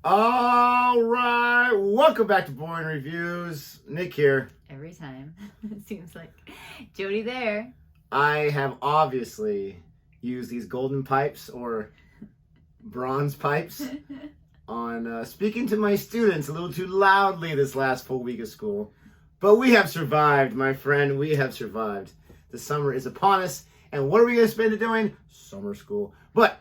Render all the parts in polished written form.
All right, welcome back to Boring Reviews. Nick here. Every time. It seems like Jodi there. I have obviously used these golden pipes or bronze pipes on speaking to my students a little too loudly this last full week of school. But we have survived, my friend. We have survived. The summer is upon us. And what are we going to spend it doing? Summer school. But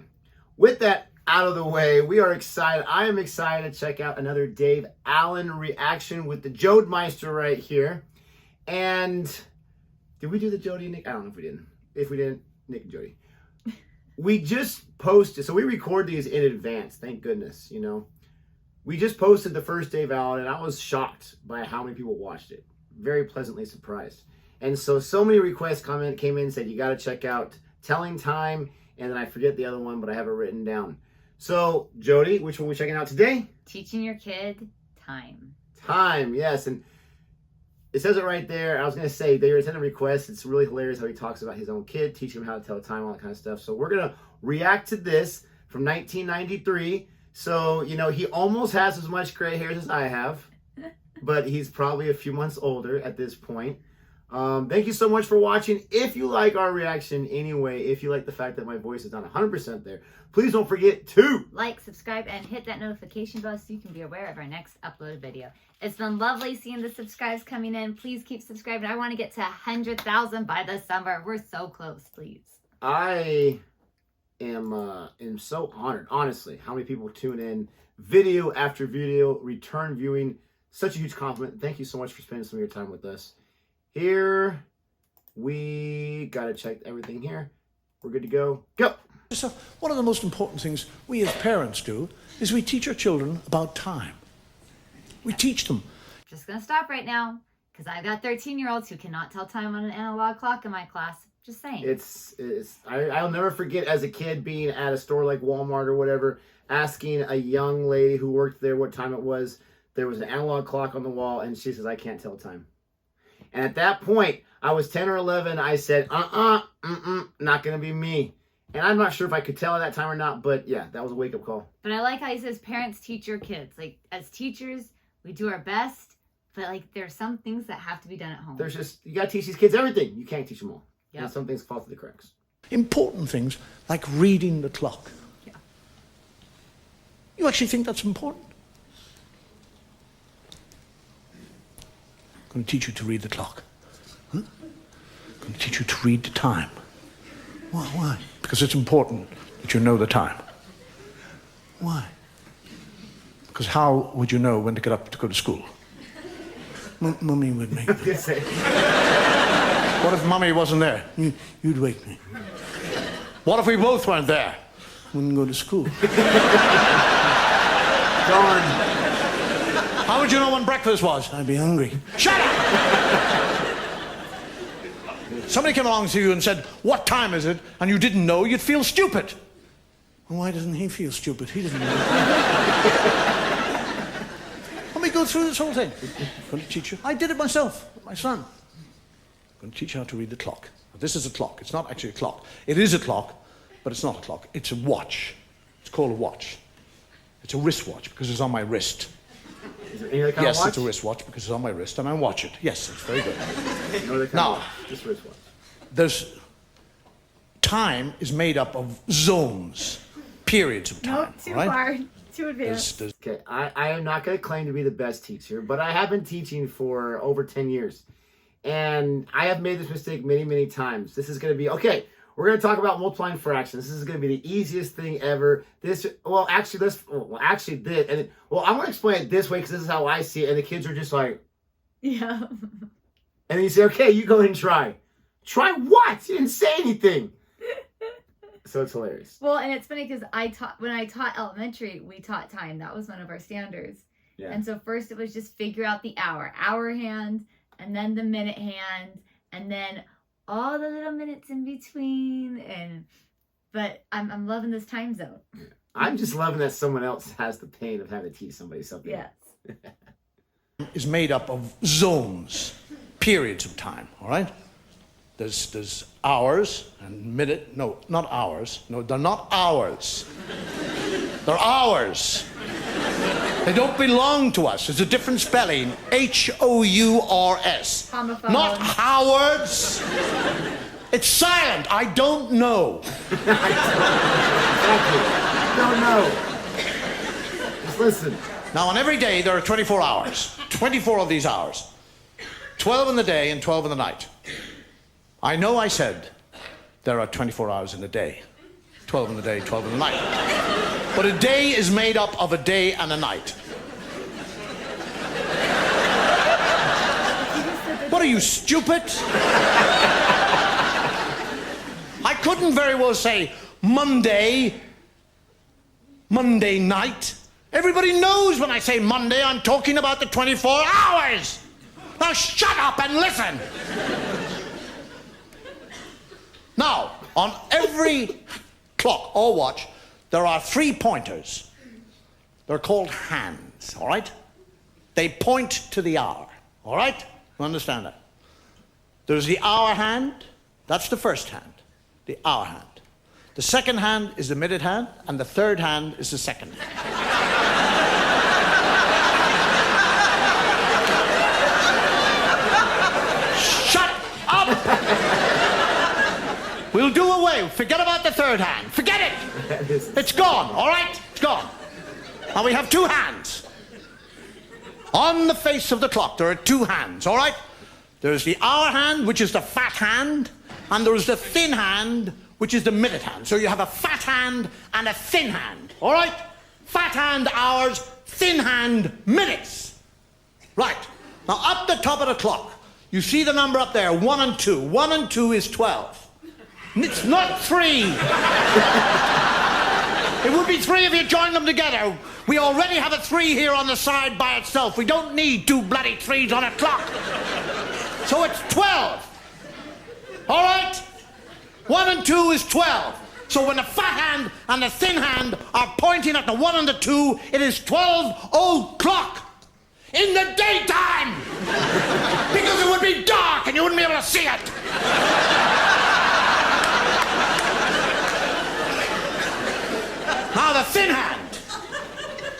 with that out of the way, we are excited. I am excited to check out another Dave Allen reaction with the Jodemeister right here. And did we do the Jodi and Nick? I don't know if we didn't. If we didn't, Nick and Jodi. We just posted, so we record these in advance, thank goodness, you know. We just posted the first Dave Allen, and I was shocked by how many people watched it. Very pleasantly surprised. And so many requests came in and said, you got to check out Telling Time, and then I forget the other one, but I have it written down. So, Jodi, which one are we checking out today? Teaching your kid time. Time, yes. And it says it right there. I was going to say, they were sending requests. It's really hilarious how he talks about his own kid, teaching him how to tell time, all that kind of stuff. So we're going to react to this from 1993. So, you know, he almost has as much gray hairs as I have, but he's probably a few months older at this point. Thank you so much for watching. If you like our reaction anyway, if you like the fact that my voice is not 100% there, please don't forget to like, subscribe, and hit that notification bell so you can be aware of our next uploaded video. It's been lovely seeing the subscribes coming in. Please keep subscribing. I want to get to 100,000 by the summer. We're so close, please. I am so honored, honestly, how many people tune in video after video, return viewing. Such a huge compliment. Thank you so much for spending some of your time with us. Here, we got to check everything here. We're good to go. Go! So one of the most important things we as parents do is we teach our children about time. We teach them. Just going to stop right now because I've got 13-year-olds who cannot tell time on an analog clock in my class. Just saying. I'll never forget as a kid being at a store like Walmart or whatever, asking a young lady who worked there what time it was. There was an analog clock on the wall, and she says, I can't tell time. And at that point, I was 10 or 11. I said, not going to be me. And I'm not sure if I could tell at that time or not, but yeah, that was a wake-up call. But I like how he says parents teach your kids. Like, as teachers, we do our best, but like, there's some things that have to be done at home. You got to teach these kids everything. You can't teach them all. Yep. And some things fall through the cracks. Important things like reading the clock. Yeah. You actually think that's important? I'm going to teach you to read the clock. Huh? I'm going to teach you to read the time. Why? Because it's important that you know the time. Why? Because how would you know when to get up to go to school? Mummy would make me. What if Mummy wasn't there? You'd wake me. What if we both weren't there? Wouldn't go to school. Darn. How would you know when breakfast was? I'd be hungry. Shut up! Somebody came along to you and said, what time is it? And you didn't know, you'd feel stupid. Well, why doesn't he feel stupid? He doesn't know. Let me go through this whole thing. I'm going to teach you. I did it myself with my son. I'm going to teach you how to read the clock. This is a clock. It's not actually a clock. It is a clock, but it's not a clock. It's a watch. It's called a watch. It's a wristwatch because it's on my wrist. Is there any other kind of watch? Yes, it's a wristwatch because it's on my wrist and I watch it. Yes, it's very good. No other kind of watch. Just wristwatch. Time is made up of zones, periods of time. Nope, too far, too advanced. Okay, I am not going to claim to be the best teacher, but I have been teaching for over 10 years. And I have made this mistake many, many times. This is going to be, okay, we're going to talk about multiplying fractions. This is going to be the easiest thing ever. I want to explain it this way because this is how I see it. And the kids are just like, yeah. And then you say, okay, you go ahead and try. Try what? You didn't say anything. So it's hilarious. Well, and it's funny because when I taught elementary, we taught time. That was one of our standards. Yeah. And so first it was just figure out the hour hand, and then the minute hand, and then all the little minutes in between. But I'm loving this time zone. I'm just loving that someone else has the pain of having to teach somebody something. Yes. Is made up of zones, periods of time, all right? There's hours and minute. No, not hours. No, they're not hours. They're hours. They don't belong to us. It's a different spelling. H-O-U-R-S. Homophone. Not Howards. It's silent. I don't know. Thank you. Don't know. Just listen. Now, on every day, there are 24 hours. 24 of these hours. 12 in the day and 12 in the night. I know I said there are 24 hours in a day. 12 in the day, 12 in the night. But a day is made up of a day and a night. What are you, stupid? I couldn't very well say Monday night. Everybody knows when I say Monday, I'm talking about the 24 hours. Now shut up and listen. Now, on every clock or watch, there are 3 pointers. They're called hands, all right? They point to the hour, all right? You understand that? There's the hour hand. That's the first hand, the hour hand. The second hand is the minute hand, and the third hand is the second hand. Shut up! We'll do away. Forget about the third hand. Forget it! It's gone, all right? It's gone. Now we have 2 hands. On the face of the clock, there are 2 hands, all right? There's the hour hand, which is the fat hand, and there's the thin hand, which is the minute hand. So you have a fat hand and a thin hand, all right? Fat hand hours, thin hand minutes. Right. Now up the top of the clock, you see the number up there, 1 and 2. 1 and 2 is 12. It's not 3. It would be 3 if you joined them together. We already have a 3 here on the side by itself. We don't need 2 bloody 3s on a clock. So it's 12. All right? 1 and 2 is 12. So when the fat hand and the thin hand are pointing at the 1 and the 2, it is 12 o'clock in the daytime. Because it would be dark and you wouldn't be able to see it. Now the thin hand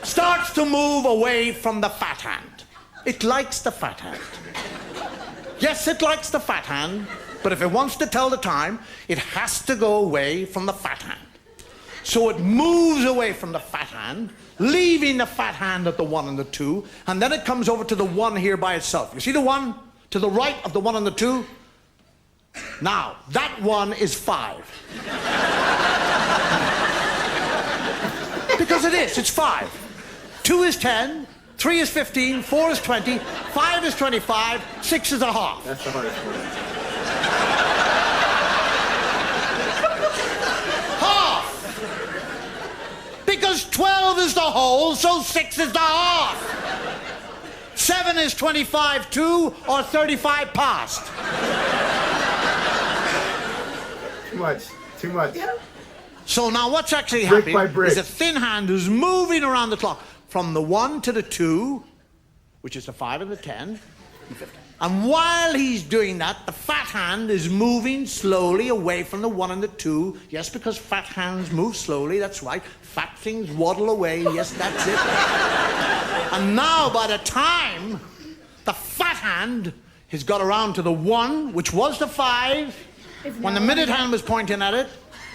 starts to move away from the fat hand. It likes the fat hand. Yes, it likes the fat hand, but if it wants to tell the time, it has to go away from the fat hand. So it moves away from the fat hand, leaving the fat hand at the 1 and the 2, and then it comes over to the 1 here by itself. You see the 1 to the right of the 1 and the 2? Now, that 1 is 5. Because it is, it's 5. 2 is 10, 3 is 15, 4 is 20, 5 is 25, 6 is a half. That's the hardest one. Half! Because 12 is the whole, so 6 is the half. 7 is 25 to or 35 past. Too much. Too much. So now what's actually Brick happening by brick. is a thin hand who's moving around the clock from the 1 to the 2, which is the 5 and the 10, and 50. And while he's doing that, the fat hand is moving slowly away from the 1 and the 2. Yes, because fat hands move slowly, that's right. Fat things waddle away, yes, that's it. And now by the time the fat hand has got around to the 1, which was the 5, when the minute hand was pointing at it,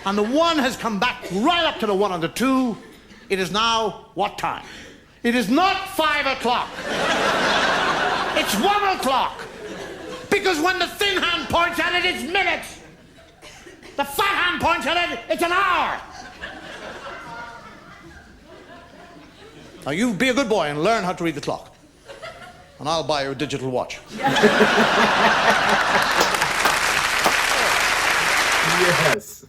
and the 1 has come back right up to the 1 and the 2, it is now what time? It is not 5 o'clock. It's 1 o'clock. Because when the thin hand points at it, it's minutes. The fat hand points at it, it's an hour. Now you be a good boy and learn how to read the clock. And I'll buy you a digital watch. Yes.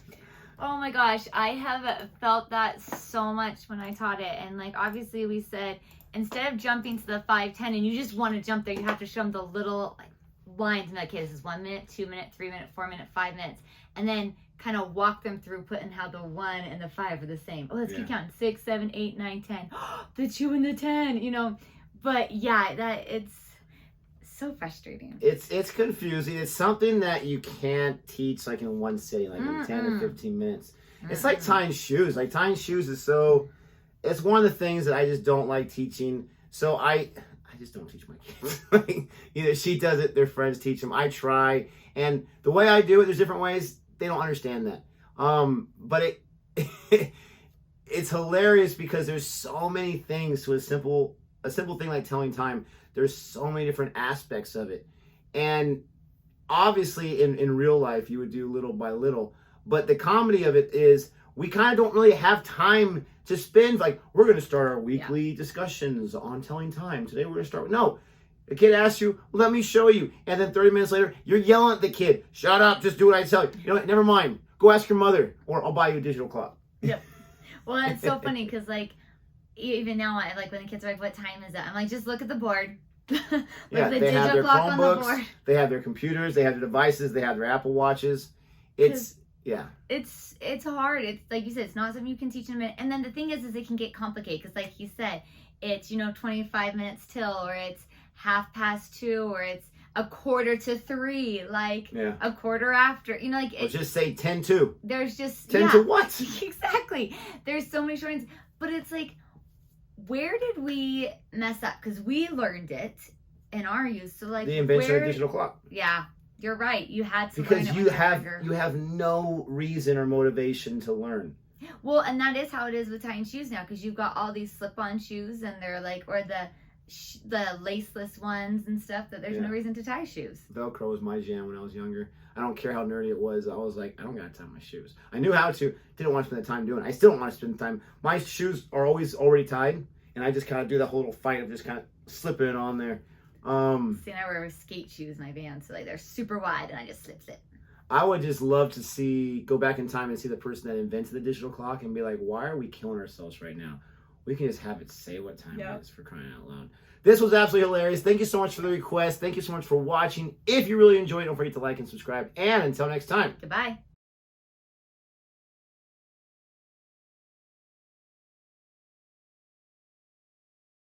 Oh my gosh, I have felt that so much when I taught it. And like, obviously we said, instead of jumping to the 5, 10, and you just want to jump there, you have to show them the little like lines and be like, okay, this is 1 minute, 2 minute, 3 minute, 4 minute, 5 minutes. And then kind of walk them through putting how the 1 and the 5 are the same. Oh, let's keep counting. 6, 7, 8, 9, 10. The 2 and the 10, you know. But yeah, that it's so frustrating. It's confusing. It's something that you can't teach like in one sitting, like in 10 or 15 minutes. It's like tying shoes. Like tying shoes is so it's one of the things that I just don't like teaching. So I just don't teach my kids. Like, either she does it, their friends teach them. I try, and the way I do it, there's different ways. They don't understand that. But it's hilarious because there's so many things to a simple thing like telling time. There's so many different aspects of it, and obviously in real life you would do little by little. But the comedy of it is we kind of don't really have time to spend, like, we're going to start our weekly discussions on telling time. Today we're going to start. No. The kid asks you, let me show you. And then 30 minutes later, you're yelling at the kid. Shut up. Just do what I tell you. You know what? Never mind. Go ask your mother, or I'll buy you a digital clock. Yep. Well, it's so funny because, like, even now, like, when the kids are like, what time is it? I'm like, just look at the board. Like, yeah, the they have their clock on the board. Chromebooks. They have their computers. They have their devices. They have their Apple Watches. It's hard. It's like you said, it's not something you can teach in a minute. And then the thing is it can get complicated because, like you said, it's 25 minutes till, or it's 2:30, or it's 2:45, like a quarter after. Like it's just say 10-2. There's just 10 to what? Exactly. There's so many shortcuts, but it's like, where did we mess up? Because we learned it in our youth. So like the invention of the digital clock. Yeah. You're right. You had to because learn it you have no reason or motivation to learn. Well, and that is how it is with tying shoes now, because you've got all these slip-on shoes, and they're like, or the laceless ones and stuff, that there's no reason to tie shoes. Velcro was my jam when I was younger. I don't care how nerdy it was. I was like, I don't gotta tie my shoes. I knew how to. Didn't want to spend the time doing it. I still don't want to spend the time. My shoes are always already tied, and I just kind of do that whole little fight of just kind of slipping it on there. See, I wear skate shoes in my van, so like they're super wide, and I just slip it. I would just love to go back in time and see the person that invented the digital clock and be like, why are we killing ourselves right now? We can just have it say what time it is, for crying out loud. This was absolutely hilarious. Thank you so much for the request. Thank you so much for watching. If you really enjoyed it, don't forget to like and subscribe. And until next time. Goodbye.